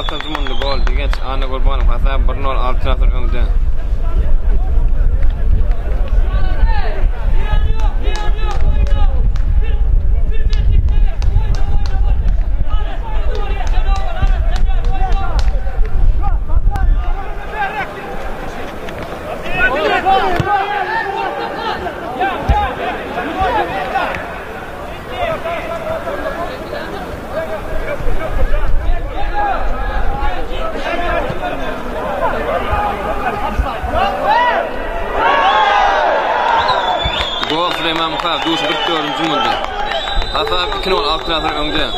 6-cı munda gol degenç Ana Gurbanov hasab 1-0 6-cı öňde. Gol Süleyman Muhtar, 4-4-cü munda. Hasab 2-0 6-cı öňde.